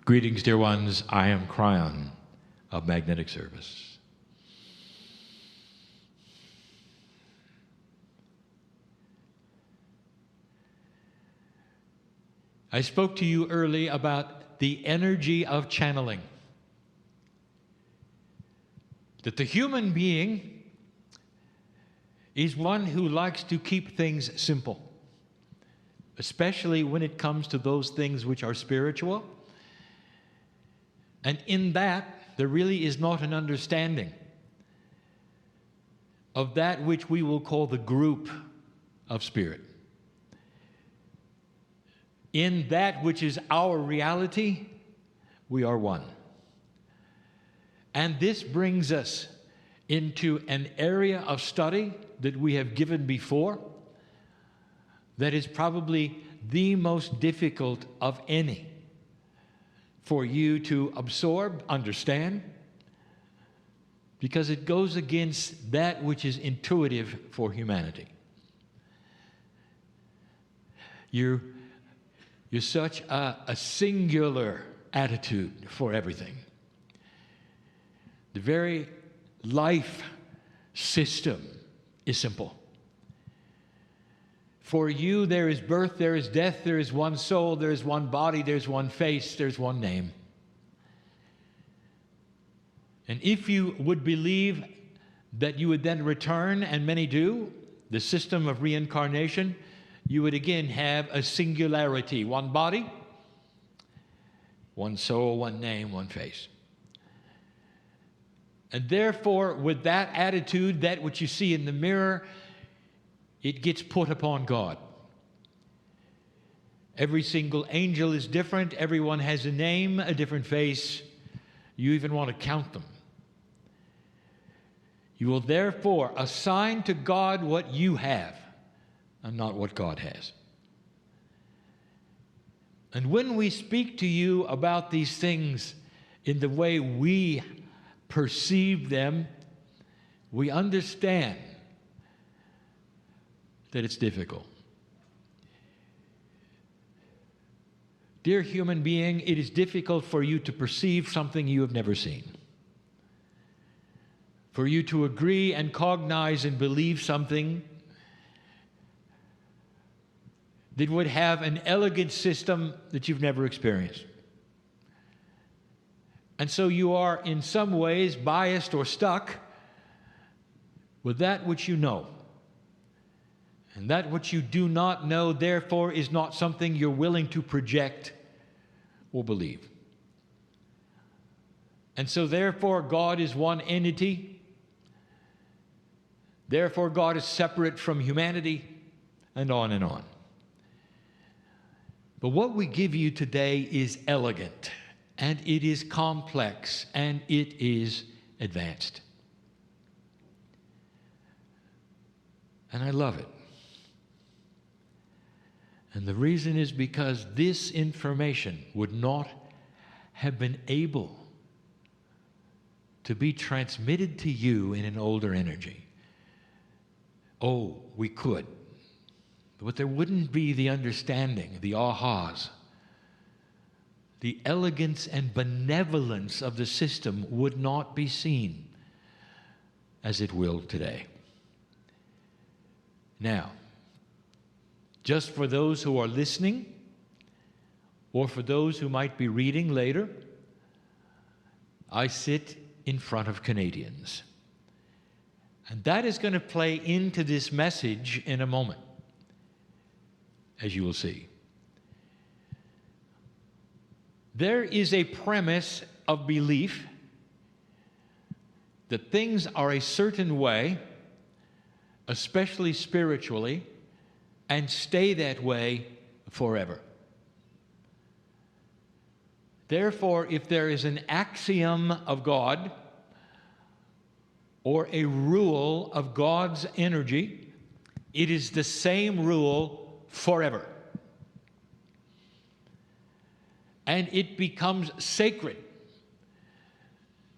Greetings, dear ones. I am Kryon of Magnetic Service. I spoke to you early about the energy of channeling. That the human being is one who likes to keep things simple, especially when it comes to those things which are spiritual. And in that, there really is not an understanding of that which we will call the group of spirit. In that which is our reality, we are one. And this brings us into an area of study that we have given before that is probably the most difficult of any for you to absorb, understand, because it goes against that which is intuitive for humanity. You're such a singular attitude for everything. The very life system is simple. For you, there is birth, there is death, there is one soul, there is one body, there's one face, there's one name. And if you would believe that you would then return, and many do, the system of reincarnation, you would again have a singularity, one body, one soul, one name, one face. And therefore, with that attitude, that which you see in the mirror, it gets put upon God. Every single angel is different. Everyone has a name, a different face. You even want to count them. You will therefore assign to God what you have and not what God has. And when we speak to you about these things in the way we perceive them, we understand that it's difficult. Dear human being, it is difficult for you to perceive something you have never seen. For you to agree and cognize and believe something that would have an elegant system that you've never experienced. And so you are in some ways biased or stuck with that which you know. And that which you do not know, therefore, is not something you're willing to project or believe. And so, therefore, God is one entity. Therefore, God is separate from humanity, and on and on. But what we give you today is elegant, and it is complex, and it is advanced. And I love it. And the reason is because this information would not have been able to be transmitted to you in an older energy. Oh, we could. But there wouldn't be the understanding, the ahas. The elegance and benevolence of the system would not be seen as it will today. Now, just for those who are listening, or for those who might be reading later, I sit in front of Canadians. And that is going to play into this message in a moment, as you will see. There is a premise of belief that things are a certain way, especially spiritually, and stay that way forever. Therefore, if there is an axiom of God or a rule of God's energy, it is the same rule forever. And it becomes sacred.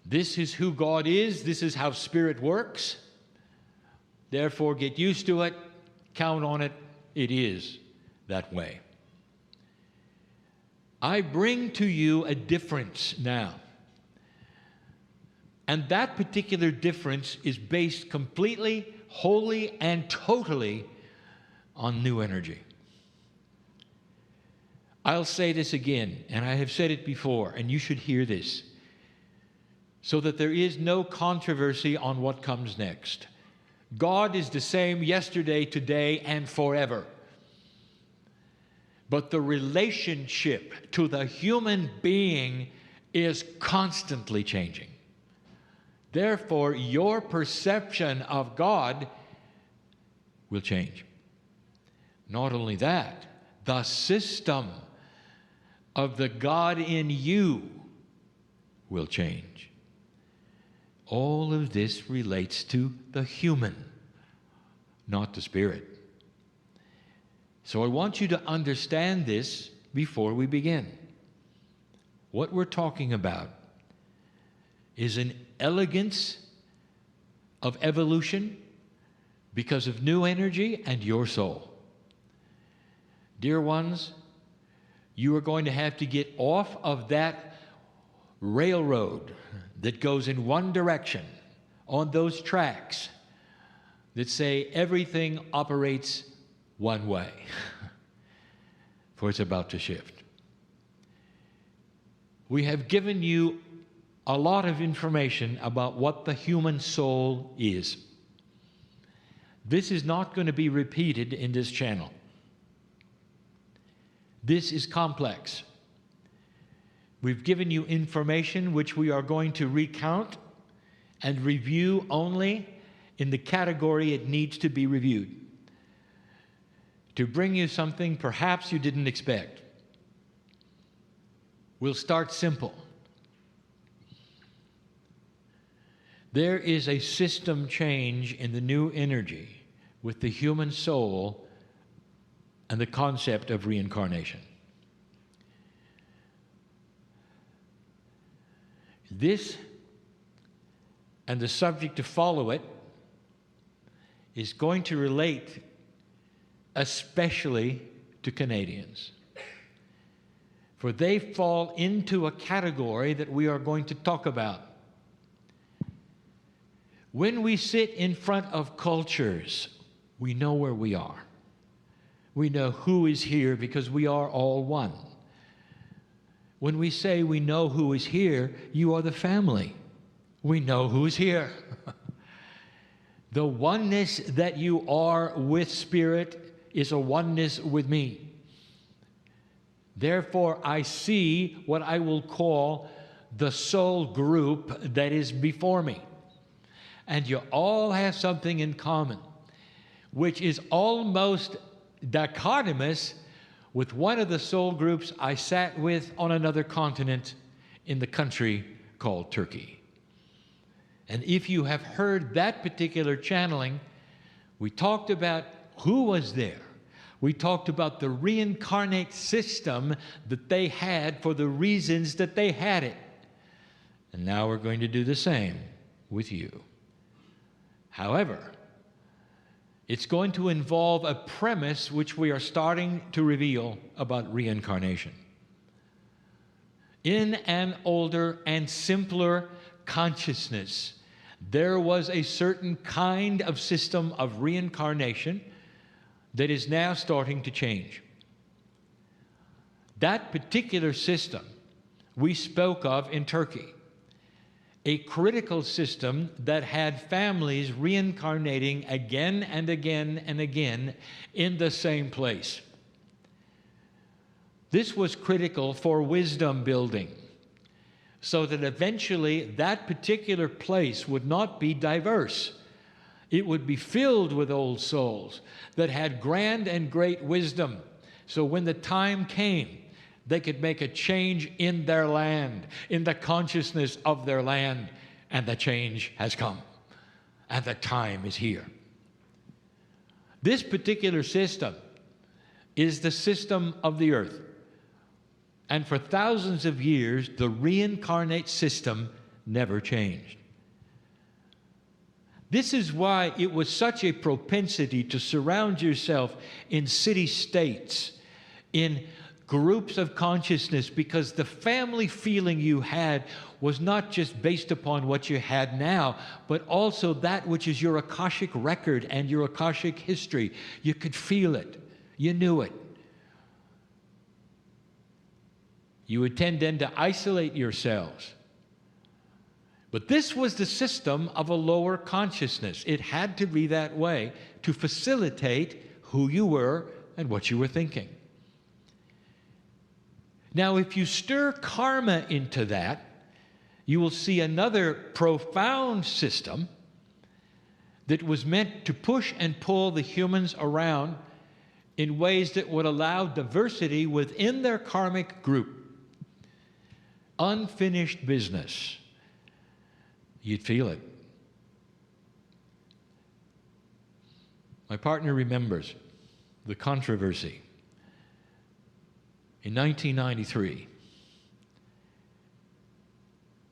This is who God is. This is how spirit works. Therefore, get used to it. Count on it. It is that way. I bring to you a difference now. And that particular difference is based completely, wholly, and totally on new energy. I'll say this again, and I have said it before, and you should hear this, so that there is no controversy on what comes next. God is the same yesterday, today, and forever. But the relationship to the human being is constantly changing. Therefore, your perception of God will change. Not only that, the system of the God in you will change. All of this relates to the human, not the spirit. So I want you to understand this before we begin. What we're talking about is an elegance of evolution because of new energy and your soul. Dear ones, you are going to have to get off of that railroad that goes in one direction on those tracks that say everything operates one way, for it's about to shift. We have given you a lot of information about what the human soul is. This is not going to be repeated in this channel. This is complex. We've given you information which we are going to recount and review only in the category it needs to be reviewed, to bring you something perhaps you didn't expect. We'll start simple. There is a system change in the new energy with the human soul and the concept of reincarnation. This and the subject to follow it is going to relate especially to Canadians, for they fall into a category that we are going to talk about. When we sit in front of cultures, we know where we are. We know who is here because we are all one. When we say we know who is here, you are the family. We know who is here. The oneness that you are with Spirit is a oneness with me. Therefore, I see what I will call the soul group that is before me. And you all have something in common, which is almost dichotomous with one of the soul groups I sat with on another continent in the country called Turkey. And if you have heard that particular channeling, we talked about who was there. We talked about the reincarnate system that they had for the reasons that they had it. And now we're going to do the same with you. However, it's going to involve a premise which we are starting to reveal about reincarnation. In an older and simpler consciousness, there was a certain kind of system of reincarnation that is now starting to change. That particular system we spoke of in Turkey, a critical system that had families reincarnating again and again and again in the same place. This was critical for wisdom building, so that eventually that particular place would not be diverse. It would be filled with old souls that had grand and great wisdom. So when the time came, they could make a change in their land, in the consciousness of their land, and the change has come, and the time is here. This particular system is the system of the earth. And for thousands of years, the reincarnate system never changed. This is why it was such a propensity to surround yourself in city-states, in groups of consciousness, because the family feeling you had was not just based upon what you had now, but also that which is your Akashic record and your Akashic history. You could feel it. You knew it. You would tend then to isolate yourselves. But this was the system of a lower consciousness. It had to be that way to facilitate who you were and what you were thinking. Now, if you stir karma into that, you will see another profound system that was meant to push and pull the humans around in ways that would allow diversity within their karmic group. Unfinished business. You'd feel it. My partner remembers the controversy in 1993,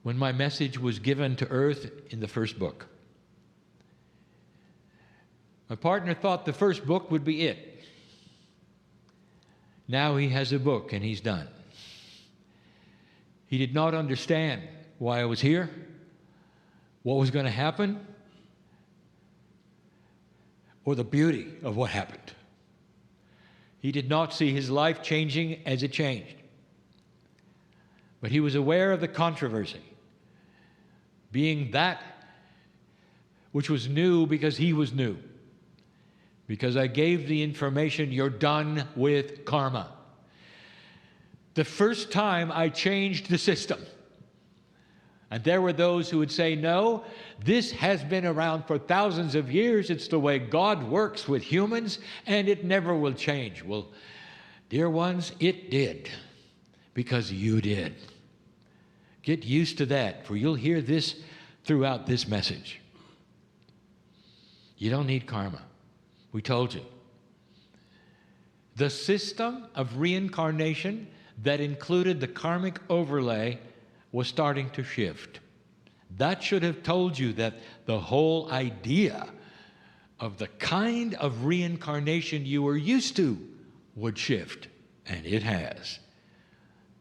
when my message was given to Earth in the first book. My partner thought the first book would be it. Now he has a book and he's done. He did not understand why I was here, what was going to happen, or the beauty of what happened. He did not see his life changing as it changed. But he was aware of the controversy, being that which was new because he was new. Because I gave the information, you're done with karma. The first time I changed the system. And there were those who would say, no, this has been around for thousands of years. It's the way God works with humans, and it never will change. Well, dear ones, it did, because you did. Get used to that, for you'll hear this throughout this message. You don't need karma. We told you. The system of reincarnation that included the karmic overlay was starting to shift. That should have told you that the whole idea of the kind of reincarnation you were used to would shift, and it has.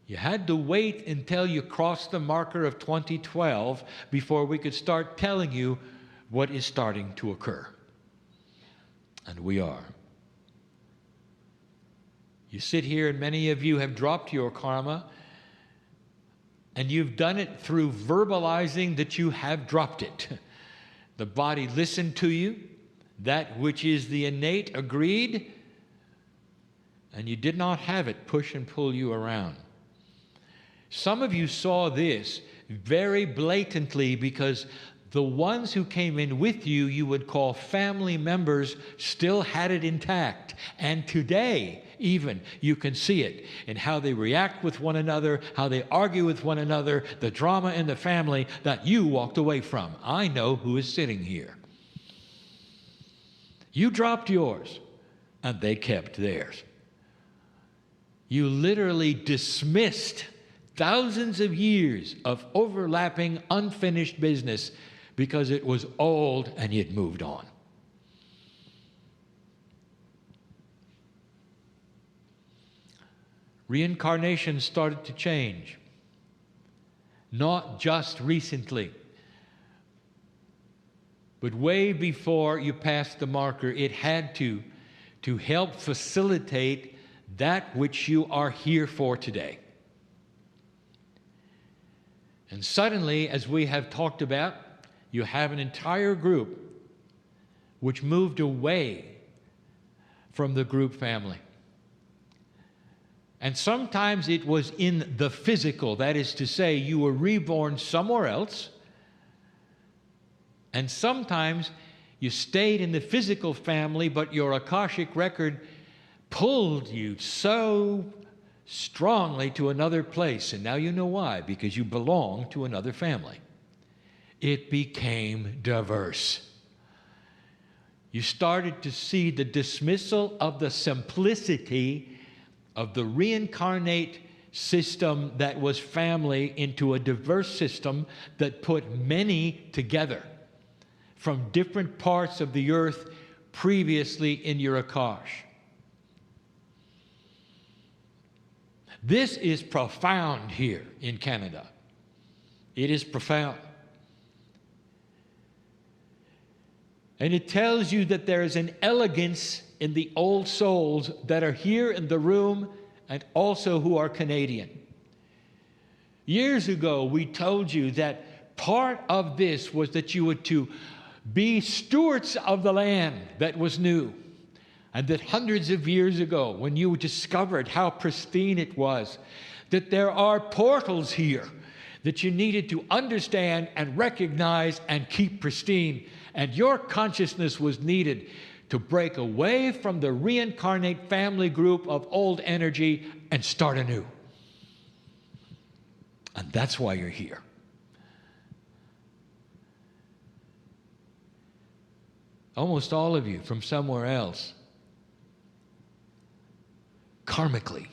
You had to wait until you crossed the marker of 2012 before we could start telling you what is starting to occur. And we are. You sit here, and many of you have dropped your karma, and you've done it through verbalizing that you have dropped it. The body listened to you. That which is the innate agreed, and you did not have it push and pull you around. Some of you saw this very blatantly because the ones who came in with you, you would call family members, still had it intact. And today, even, you can see it in how they react with one another, how they argue with one another, the drama in the family that you walked away from. I know who is sitting here. You dropped yours, and they kept theirs. You literally dismissed thousands of years of overlapping, unfinished business because it was old and you'd moved on. Reincarnation started to change. Not just recently, but way before you passed the marker, it had to help facilitate that which you are here for today. And suddenly, as we have talked about, you have an entire group which moved away from the group family. And sometimes it was in the physical, that is to say, you were reborn somewhere else. And sometimes you stayed in the physical family, but your Akashic record pulled you so strongly to another place. And now you know why, because you belong to another family. It became diverse. You started to see the dismissal of the simplicity of the reincarnate system that was family into a diverse system that put many together from different parts of the earth previously in your Akash. This is profound here in Canada. It is profound. And it tells you that there is an elegance in the old souls that are here in the room and also who are Canadian. Years ago, we told you that part of this was that you were to be stewards of the land that was new. And that hundreds of years ago, when you discovered how pristine it was, that there are portals here that you needed to understand and recognize and keep pristine. And your consciousness was needed to break away from the reincarnate family group of old energy and start anew. And that's why you're here. Almost all of you from somewhere else, karmically.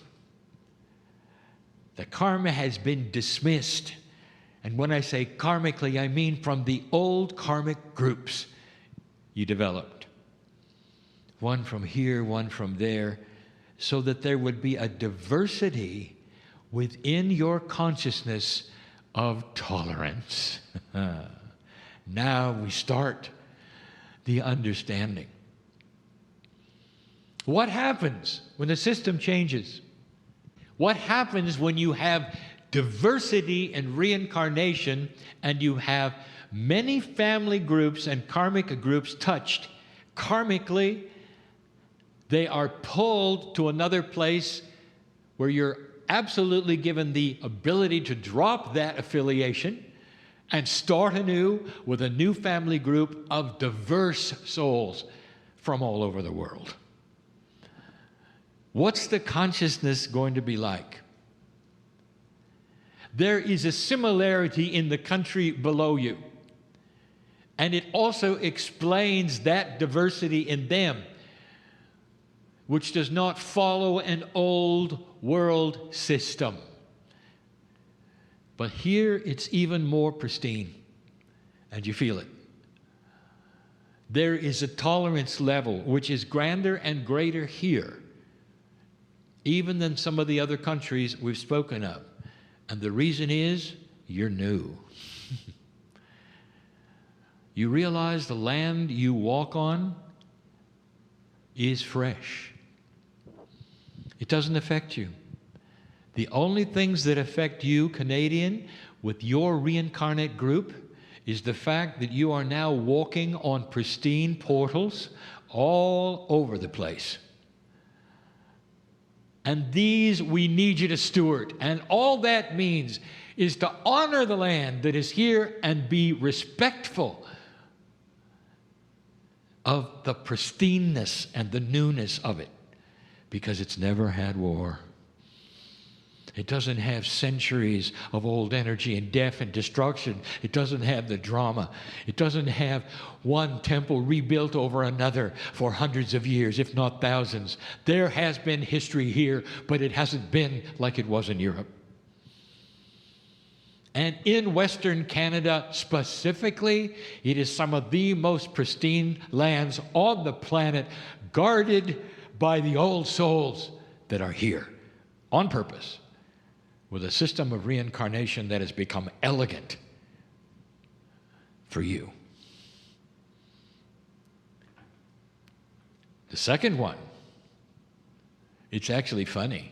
The karma has been dismissed. And when I say karmically, I mean from the old karmic groups you developed. One from here, one from there, so that there would be a diversity within your consciousness of tolerance. Now we start the understanding. What happens when the system changes? What happens when you have diversity in reincarnation and you have many family groups and karmic groups touched? Karmically, they are pulled to another place where you're absolutely given the ability to drop that affiliation and start anew with a new family group of diverse souls from all over the world. What's the consciousness going to be like? There is a similarity in the country below you. And it also explains that diversity in them, which does not follow an old world system. But here it's even more pristine, and you feel it. There is a tolerance level which is grander and greater here, even than some of the other countries we've spoken of. And the reason is, you're new. You realize the land you walk on is fresh. It doesn't affect you. The only things that affect you, Canadian, with your reincarnate group, is the fact that you are now walking on pristine portals all over the place. And these we need you to steward. And all that means is to honor the land that is here and be respectful of the pristineness and the newness of it, because it's never had war. It doesn't have centuries of old energy and death and destruction. It doesn't have the drama. It doesn't have one temple rebuilt over another for hundreds of years, if not thousands. There has been history here, but it hasn't been like it was in Europe. And in Western Canada specifically, it is some of the most pristine lands on the planet, guarded by the old souls that are here on purpose, with a system of reincarnation that has become elegant for you. The second one, it's actually funny.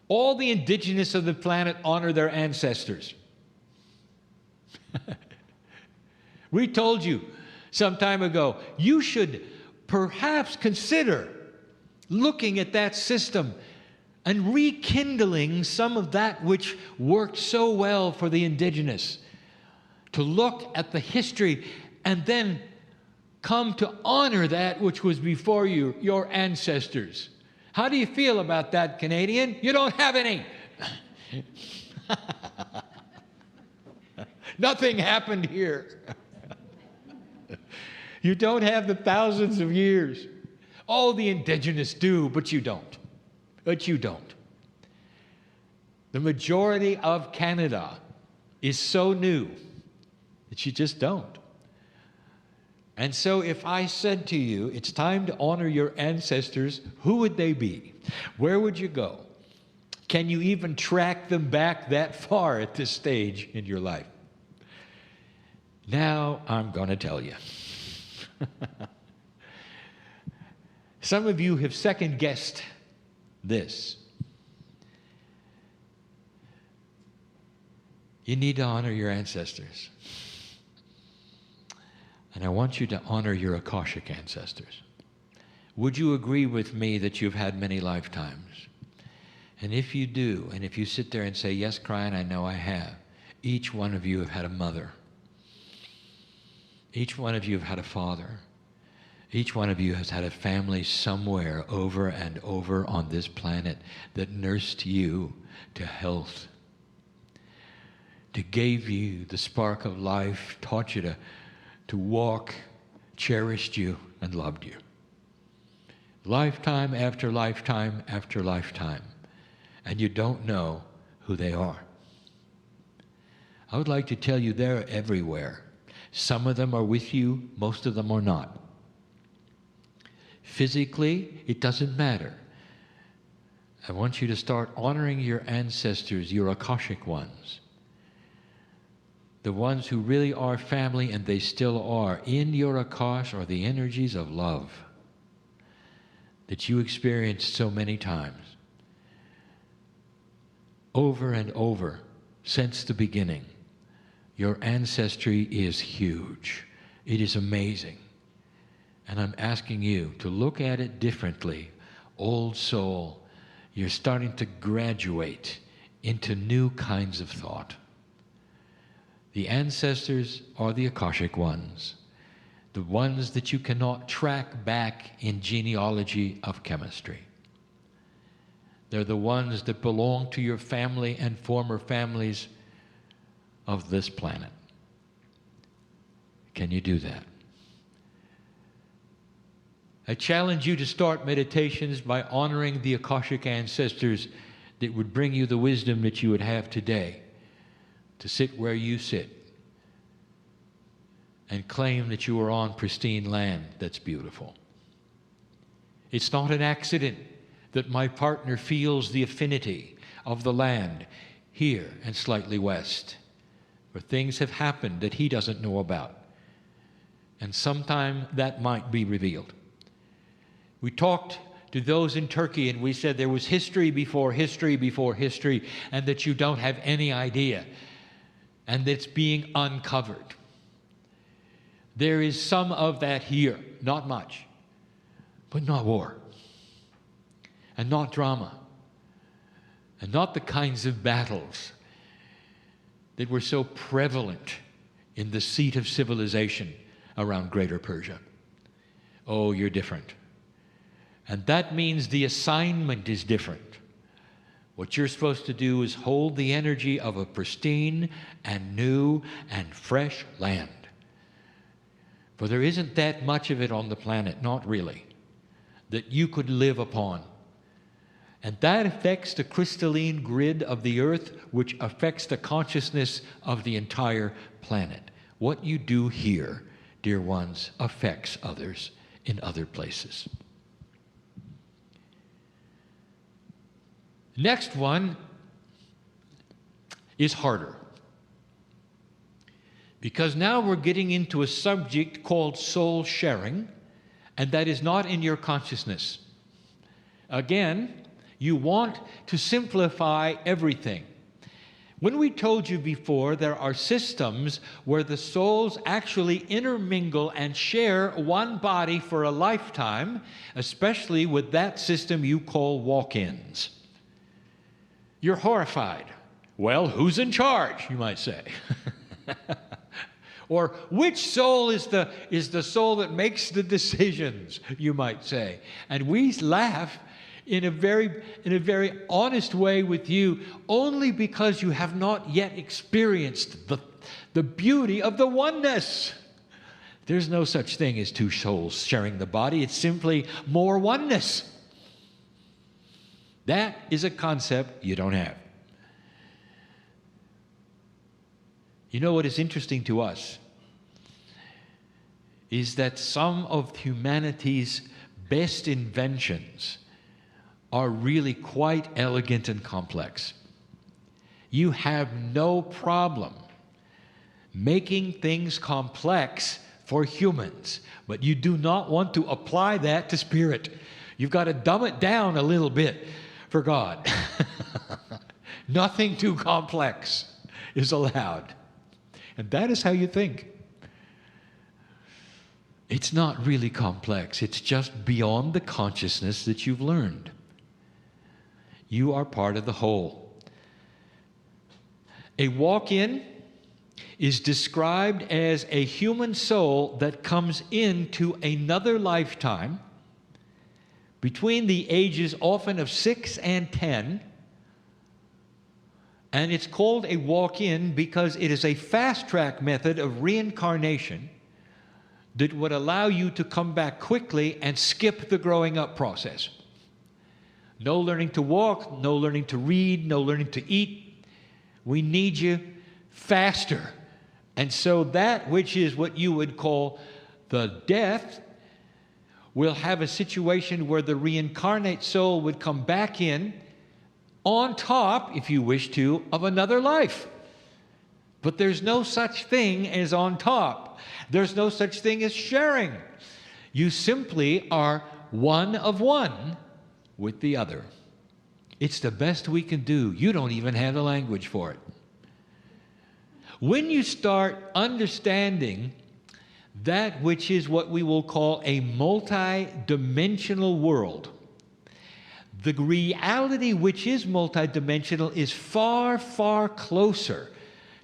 All the indigenous of the planet honor their ancestors. We told you some time ago, you should perhaps consider looking at that system and rekindling some of that which worked so well for the indigenous. To look at the history and then come to honor that which was before you, your ancestors. How do you feel about that, Canadian? You don't have any. Nothing happened here. You don't have the thousands of years. All the indigenous do, but you don't. But you don't. The majority of Canada is so new that you just don't. And so if I said to you, it's time to honor your ancestors, who would they be? Where would you go? Can you even track them back that far at this stage in your life? Now I'm going to tell you. Some of you have second-guessed this. You need to honor your ancestors. And I want you to honor your Akashic ancestors. Would you agree with me that you've had many lifetimes? And if you do, and if you sit there and say, yes, Kryon, I know I have, each one of you have had a mother. Each one of you have had a father. Each one of you has had a family somewhere over and over on this planet that nursed you to health, that gave you the spark of life, taught you to walk, cherished you, and loved you. Lifetime after lifetime after lifetime. And you don't know who they are. I would like to tell you they're everywhere. Some of them are with you, most of them are not. Physically, it doesn't matter. I want you to start honoring your ancestors, your Akashic ones. The ones who really are family, and they still are. In your Akash are the energies of love that you experienced so many times. Over and over, since the beginning, your ancestry is huge. It is amazing. And I'm asking you to look at it differently. Old soul, you're starting to graduate into new kinds of thought. The ancestors are the Akashic ones, the ones that you cannot track back in genealogy of chemistry. They're the ones that belong to your family and former families of this planet. Can you do that? I challenge you to start meditations by honoring the Akashic ancestors that would bring you the wisdom that you would have today to sit where you sit and claim that you are on pristine land that's beautiful. It's not an accident that my partner feels the affinity of the land here and slightly west, where things have happened that he doesn't know about. And sometime that might be revealed. We talked to those in Turkey and we said there was history before history before history, and that you don't have any idea, and that's being uncovered. There is some of that here, not much, but not war, and not drama, and not the kinds of battles that were so prevalent in the seat of civilization around Greater Persia. Oh, you're different. And that means the assignment is different. What you're supposed to do is hold the energy of a pristine and new and fresh land. For there isn't that much of it on the planet, not really, that you could live upon. And that affects the crystalline grid of the earth, which affects the consciousness of the entire planet. What you do here, dear ones, affects others in other places. Next one is harder. Because now we're getting into a subject called soul sharing, and that is not in your consciousness. Again, you want to simplify everything. When we told you before, there are systems where the souls actually intermingle and share one body for a lifetime, especially with that system you call walk-ins. You're horrified. Well, who's in charge, you might say. Or which soul is the soul that makes the decisions, you might say. And we laugh in a very honest way with you, only because you have not yet experienced the beauty of the oneness. There's no such thing as two souls sharing the body. It's simply more oneness. That is a concept you don't have. You know what is interesting to us is that some of humanity's best inventions are really quite elegant and complex. You have no problem making things complex for humans, but you do not want to apply that to spirit. You've got to dumb it down a little bit for God. Nothing too complex is allowed. And that is how you think. It's not really complex. It's just beyond the consciousness that you've learned. You are part of the whole. A walk-in is described as a human soul that comes into another lifetime between the ages often of 6 and 10. And it's called a walk-in because it is a fast-track method of reincarnation that would allow you to come back quickly and skip the growing up process. No learning to walk, no learning to read, no learning to eat. We need you faster. And so that which is what you would call the death will have a situation where the reincarnate soul would come back in on top, if you wish to, of another life. But there's no such thing as on top. There's no such thing as sharing. You simply are one of one with the other. It's the best we can do. You don't even have the language for it. When you start understanding that which is what we will call a multidimensional world, the reality which is multidimensional is far, far closer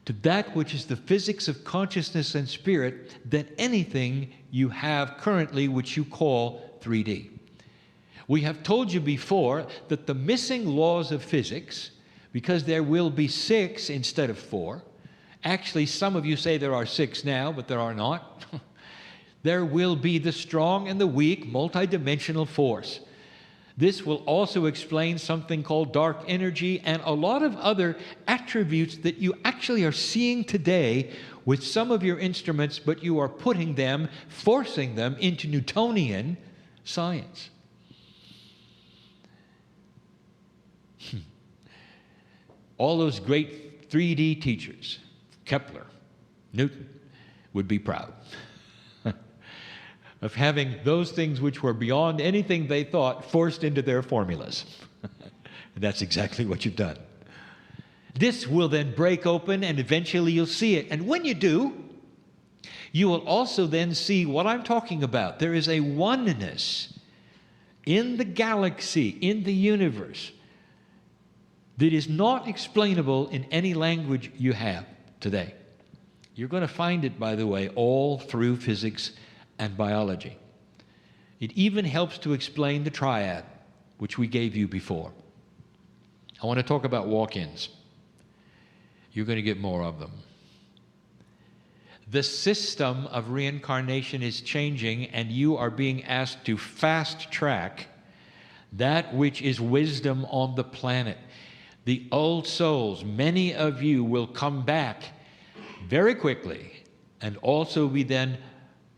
to that which is the physics of consciousness and spirit than anything you have currently, which you call 3D. We have told you before that the missing laws of physics, because there will be 6 instead of 4, actually some of you say there are 6 now, but there are not. There will be the strong and the weak multidimensional force. This will also explain something called dark energy and a lot of other attributes that you actually are seeing today with some of your instruments, but you are putting them, forcing them into Newtonian science. All those great 3D teachers, Kepler, Newton, would be proud of having those things which were beyond anything they thought forced into their formulas. And that's exactly what you've done. This will then break open and eventually you'll see it. And when you do, you will also then see what I'm talking about. There is a oneness in the galaxy, in the universe, that is not explainable in any language you have today. You're going to find it, by the way, all through physics and biology. It even helps to explain the triad, which we gave you before. I want to talk about walk-ins. You're going to get more of them. The system of reincarnation is changing, and you are being asked to fast-track that which is wisdom on the planet. The old souls, many of you will come back very quickly and also be then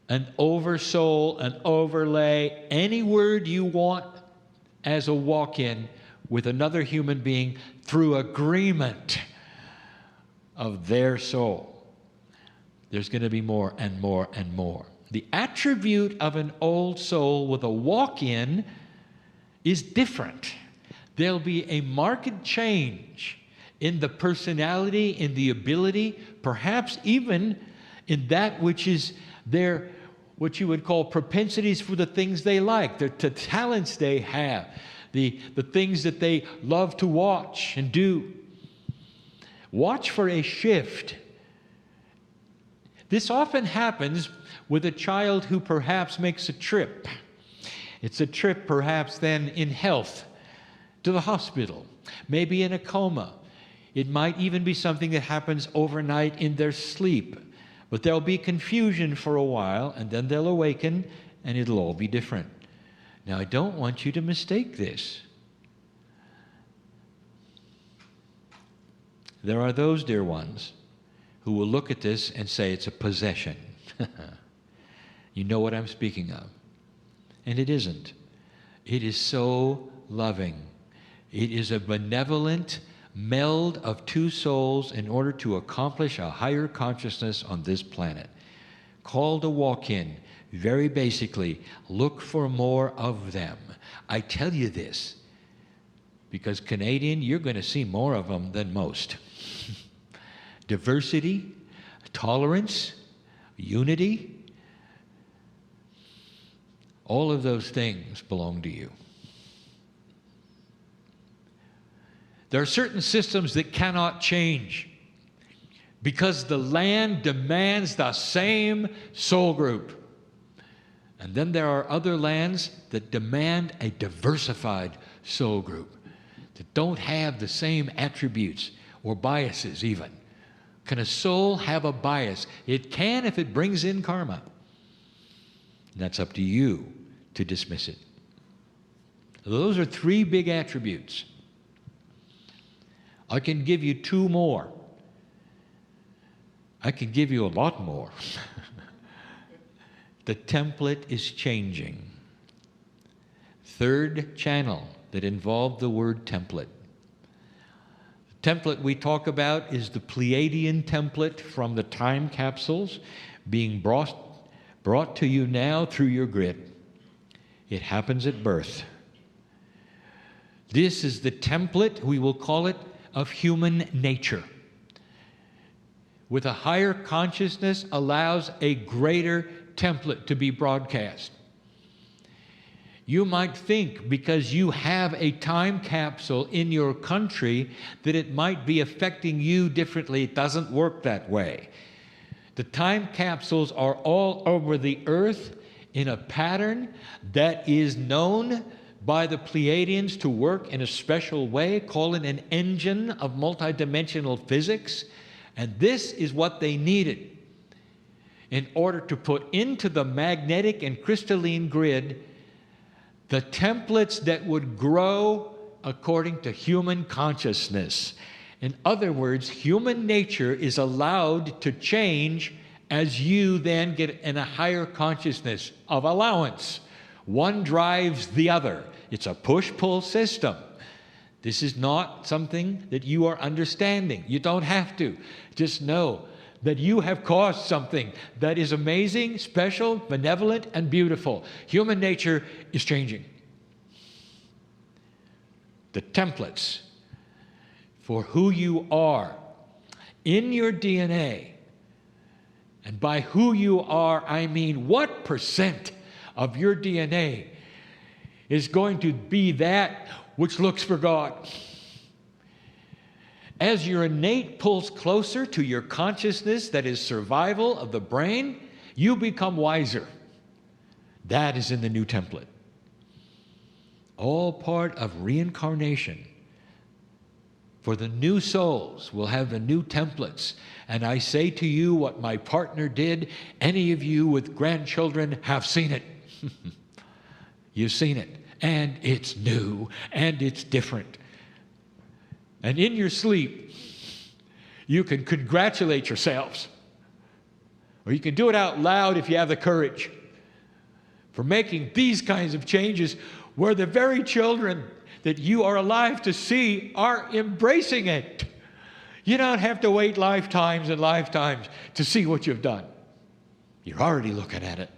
an oversoul, an overlay, any word you want as a walk-in with another human being through agreement of their soul. There's going to be more and more and more. The attribute of an old soul with a walk-in is different. There'll be a marked change in the personality, in the ability, perhaps even in that which is their, what you would call propensities for the things they like, the talents they have, the things that they love to watch and do. Watch for a shift. This often happens with a child who perhaps makes a trip. It's a trip perhaps then in health to the hospital, maybe in a coma. It might even be something that happens overnight in their sleep. But there'll be confusion for a while, and then they'll awaken, and it'll all be different. Now, I don't want you to mistake this. There are those, dear ones, who will look at this and say it's a possession. You know what I'm speaking of. And it isn't. It is so loving. It is a benevolent meld of two souls in order to accomplish a higher consciousness on this planet. Called a walk-in. Very basically, look for more of them. I tell you this, because Canadian, you're going to see more of them than most. Diversity, tolerance, unity, all of those things belong to you. There are certain systems that cannot change because the land demands the same soul group. And then there are other lands that demand a diversified soul group that don't have the same attributes or biases even. Can a soul have a bias? It can if it brings in karma. And that's up to you to dismiss it. Those are three big attributes. I can give you two more. I can give you a lot more. The template is changing. Third channel that involved the word template. The template we talk about is the Pleiadian template from the time capsules being brought to you now through your grid. It happens at birth. This is the template, we will call it, of human nature. With a higher consciousness allows a greater template to be broadcast. You might think because you have a time capsule in your country that it might be affecting you differently. It doesn't work that way. The time capsules are all over the earth in a pattern that is known by the Pleiadians to work in a special way, call it an engine of multidimensional physics. And this is what they needed in order to put into the magnetic and crystalline grid the templates that would grow according to human consciousness. In other words, human nature is allowed to change as you then get in a higher consciousness of allowance. One drives the other. It's a push-pull system. This is not something that you are understanding. You don't have to. Just know that you have caused something that is amazing, special, benevolent, and beautiful. Human nature is changing. The templates for who you are in your DNA, and by who you are, I mean what percent of your DNA is going to be that which looks for God. As your innate pulls closer to your consciousness that is survival of the brain, you become wiser. That is in the new template. All part of reincarnation. For the new souls will have the new templates. And I say to you what my partner did, any of you with grandchildren have seen it. You've seen it. And it's new, and it's different. And in your sleep, you can congratulate yourselves. Or you can do it out loud if you have the courage for making these kinds of changes where the very children that you are alive to see are embracing it. You don't have to wait lifetimes and lifetimes to see what you've done. You're already looking at it.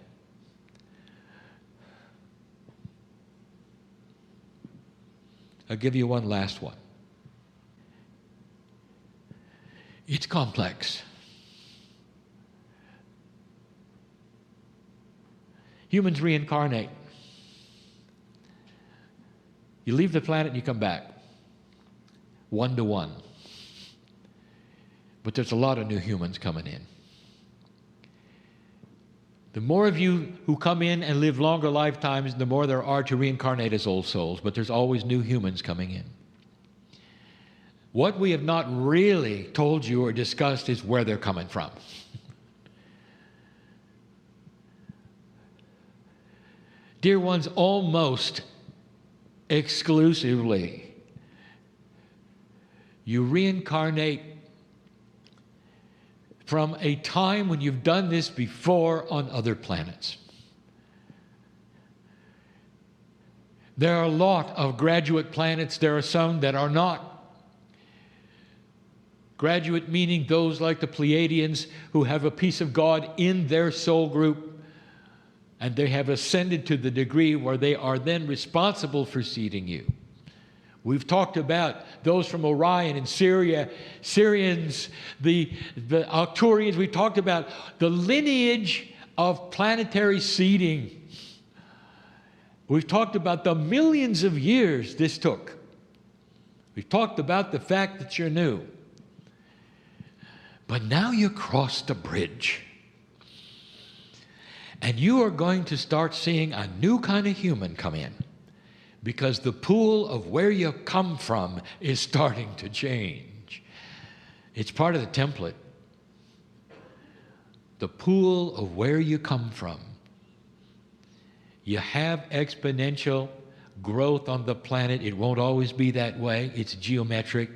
I'll give you one last one. It's complex. Humans reincarnate. You leave the planet and you come back. 1 to 1. But there's a lot of new humans coming in. The more of you who come in and live longer lifetimes, the more there are to reincarnate as old souls, but there's always new humans coming in. What we have not really told you or discussed is where they're coming from. Dear ones, almost exclusively, you reincarnate from a time when you've done this before on other planets. There are a lot of graduate planets. There are some that are not. Graduate meaning those like the Pleiadians who have a piece of God in their soul group, and they have ascended to the degree where they are then responsible for seeding you. We've talked about those from Orion and Syria, Syrians, the Arcturians. We talked about the lineage of planetary seeding. We've talked about the millions of years this took. We've talked about the fact that you're new. But now you crossed a bridge. And you are going to start seeing a new kind of human come in. Because the pool of where you come from is starting to change. It's part of the template. The pool of where you come from. You have exponential growth on the planet. It won't always be that way. It's geometric.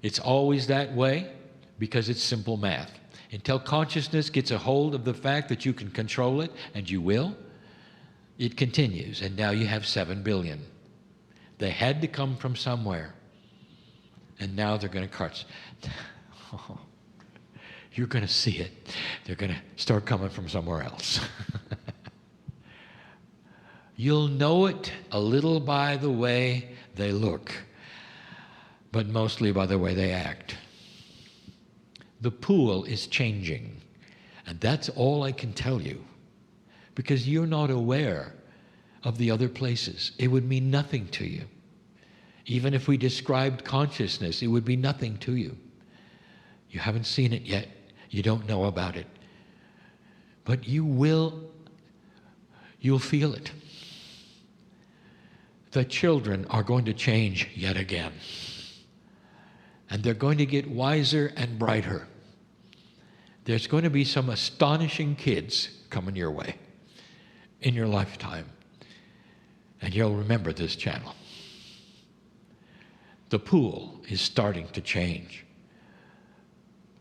It's always that way because it's simple math. Until consciousness gets a hold of the fact that you can control it, and you will, it continues. And now you have 7 billion. They had to come from somewhere. And now they're going to crush. Oh, you're going to see it. They're going to start coming from somewhere else. You'll know it a little by the way they look, but mostly by the way they act. The pool is changing, and that's all I can tell you, because you're not aware of the other places. It would mean nothing to you. Even if we described consciousness, it would be nothing to you. You haven't seen it yet. You don't know about it. But you'll feel it. The children are going to change yet again. And they're going to get wiser and brighter. There's going to be some astonishing kids coming your way in your lifetime. And you'll remember this channel. The pool is starting to change.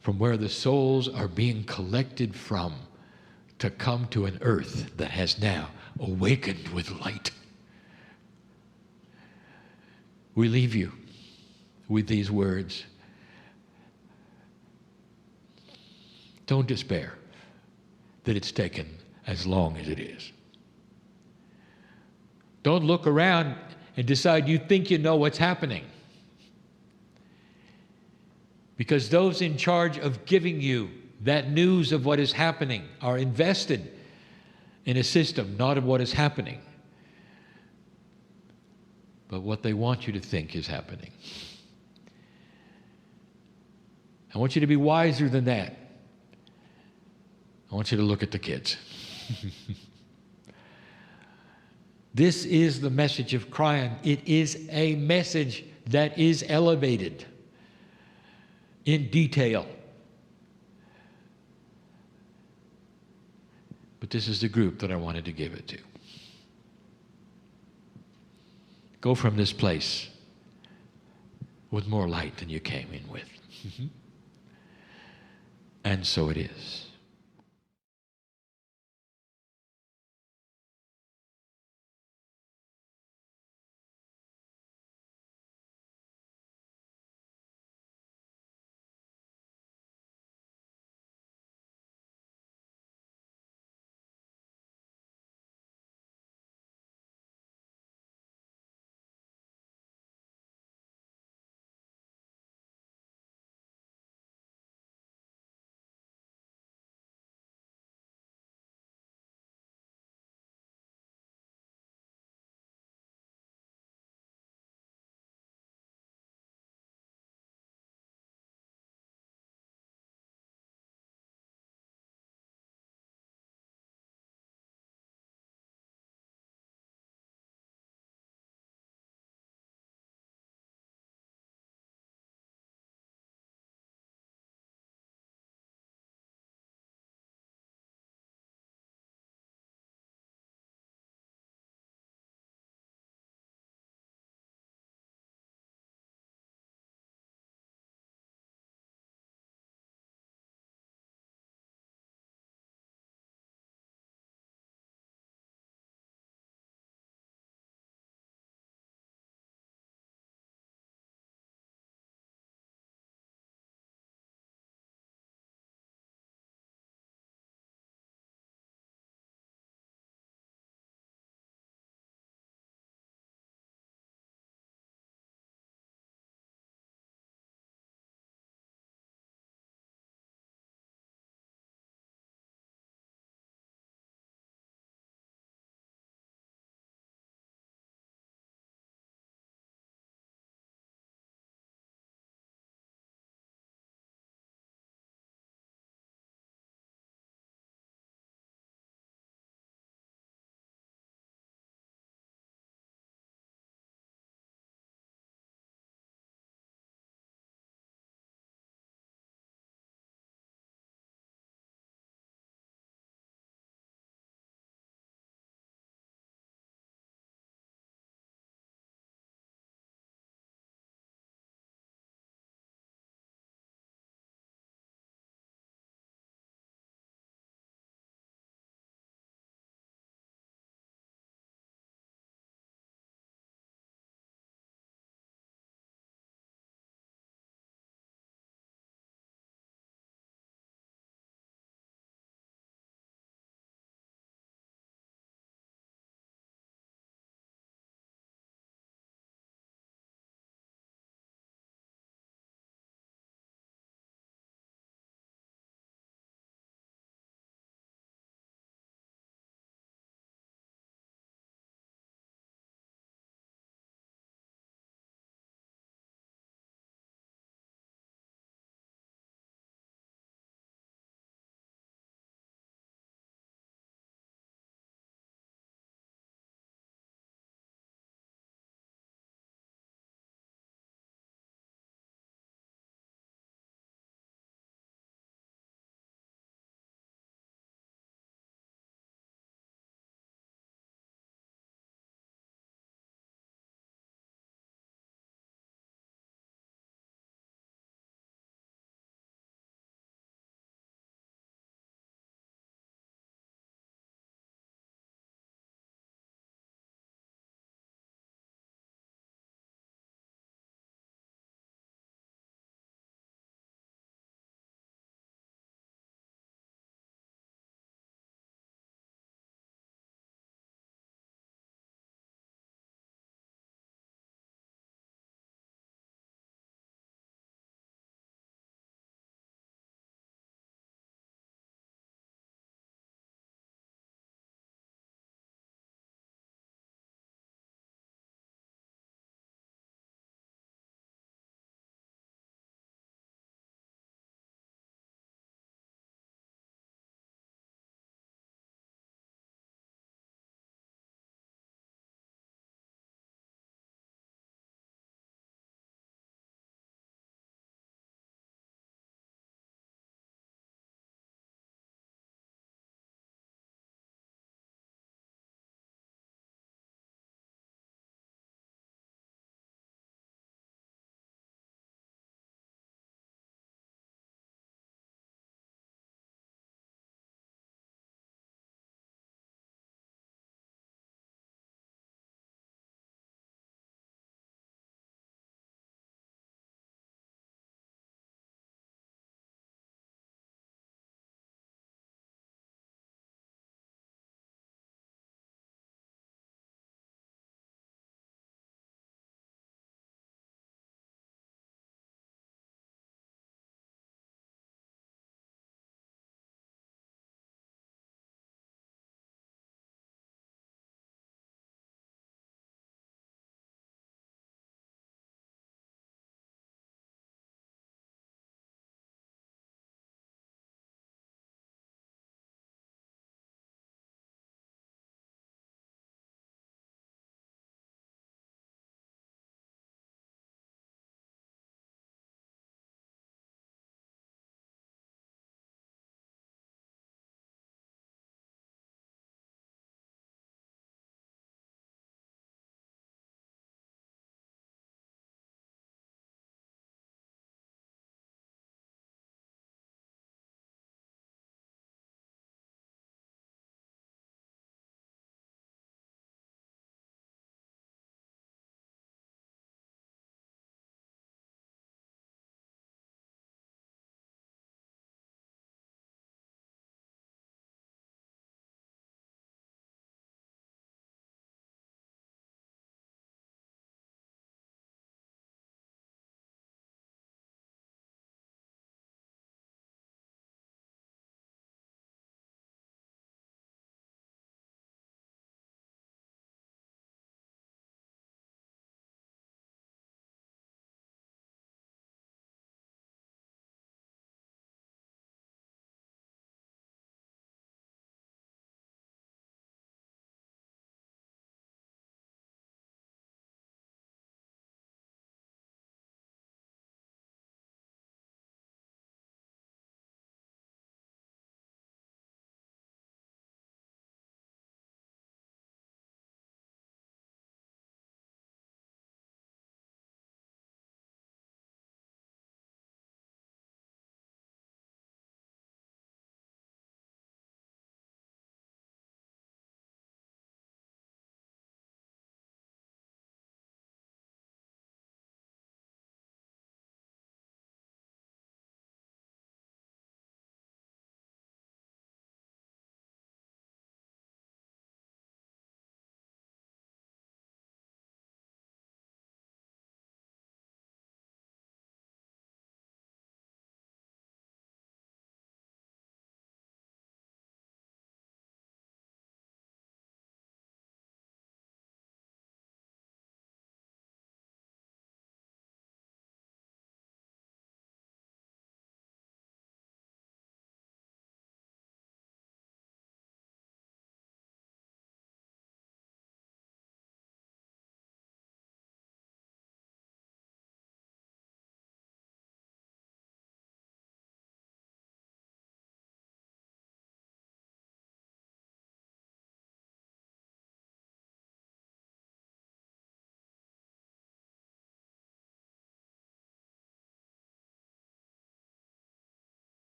From where the souls are being collected from to come to an earth that has now awakened with light. We leave you with these words. Don't despair that it's taken as long as it is. Don't look around and decide you think you know what's happening. Because those in charge of giving you that news of what is happening are invested in a system, not of what is happening, but what they want you to think is happening. I want you to be wiser than that. I want you to look at the kids. This is the message of Kryon. It is a message that is elevated in detail. But this is the group that I wanted to give it to. Go from this place with more light than you came in with. And so it is.